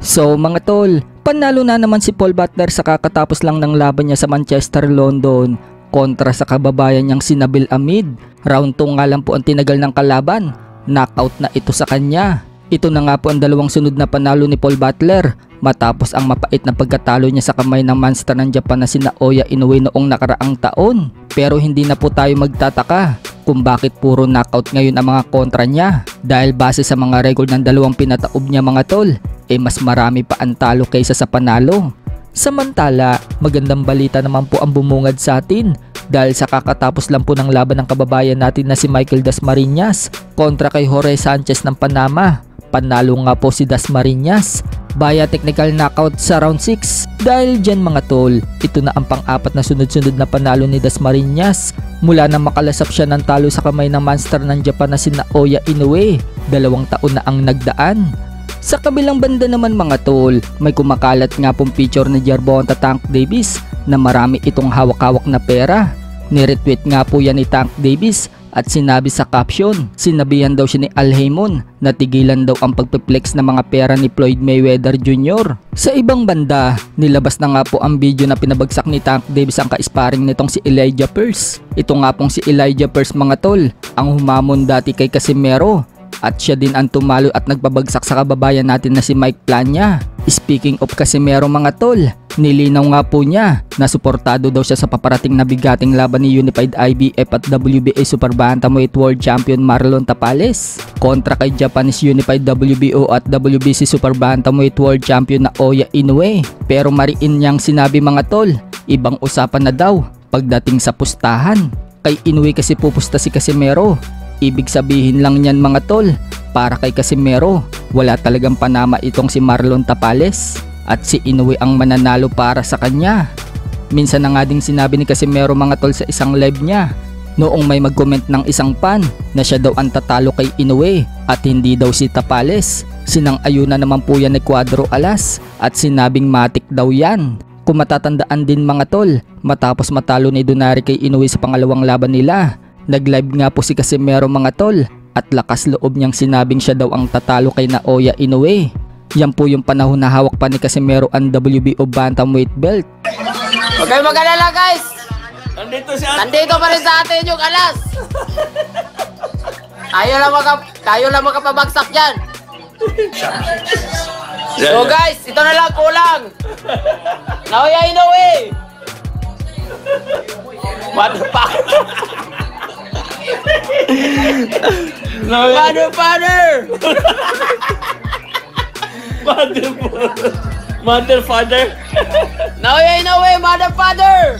So mga tol, panalo na naman si Paul Butler sa kakatapos lang ng laban niya sa Manchester, London kontra sa kababayan niyang si Nabil Amid. Round 2 nga lang po ang tinagal ng kalaban, knockout na ito sa kanya. Ito na nga po ang dalawang sunod na panalo ni Paul Butler matapos ang mapait na pagkatalo niya sa kamay ng monster ng Japan na si Naoya Inoue noong nakaraang taon. Pero hindi na po tayo magtataka kung bakit puro knockout ngayon ang mga kontra niya, dahil base sa mga record ng dalawang pinataob niya mga tol, mas marami pa ang talo kaysa sa panalo. Samantala, magandang balita naman po ang bumungad sa atin dahil sa kakatapos lang po ng laban ng kababayan natin na si Michael Dasmariñas kontra kay Jorge Sanchez ng Panama. Panalo nga po si Dasmariñas via technical knockout sa round 6. Dahil dyan mga tol, ito na ang pang-apat na sunod-sunod na panalo ni Dasmariñas mula na makalasap siya ng talo sa kamay ng monster ng Japan na si Naoya Inoue. 2 taon na ang nagdaan. Sa kabilang banda naman mga tol, may kumakalat nga pong picture ni Gervonta Tank Davis na marami itong hawak-hawak na pera. Niretweet nga po yan ni Tank Davis at sinabi sa caption, sinabihan daw siya ni Al Haymon na tigilan daw ang pagpiplex ng mga pera ni Floyd Mayweather Jr. Sa ibang banda, nilabas na nga po ang video na pinabagsak ni Tank Davis ang ka-sparring nitong si Elijah Pearce. Ito nga pong si Elijah Pearce mga tol, ang humamon dati kay Casimero. At siya din ang tumalo at nagpabagsak sa kababayan natin na si Mike Plania. Speaking of Casimero mga tol, nilinaw nga po niya na suportado daw siya sa paparating na bigating laban ni Unified IBF at WBA Super Bantamweight World Champion Marlon Tapales kontra kay Japanese Unified WBO at WBC Super Bantamweight World Champion Naoya Inoue. Pero mariin niyang sinabi mga tol, ibang usapan na daw pagdating sa pustahan. Kay Inoue kasi pupusta si Casimero. Ibig sabihin lang niyan mga tol, para kay Casimero, wala talagang panama itong si Marlon Tapales at si Inoue ang mananalo para sa kanya. Minsan na nga ding sinabi ni Casimero mga tol sa isang live niya, noong may mag-comment ng isang fan na siya daw ang tatalo kay Inoue at hindi daw si Tapales. Sinang-ayuna naman po yan ni Cuadro Alas at sinabing matik daw yan. Kung matatandaan din mga tol, matapos matalo ni Donari kay Inoue sa pangalawang laban nila, nag-live nga po si Casimero mga tol at lakas loob niyang sinabing siya daw ang tatalo kay Naoya Inoue. Yan po yung panahon na hawak pa ni Casimero ang WBO Bantamweight belt. Okay, mag-alala guys! Nandito pa rin sa atin yung Alas! Tayo lang makapabagsak dyan! So guys, ito na lang kulang! Naoya Inoue! What the fuck? Father! Mother father. Naoya Inoue, mother father!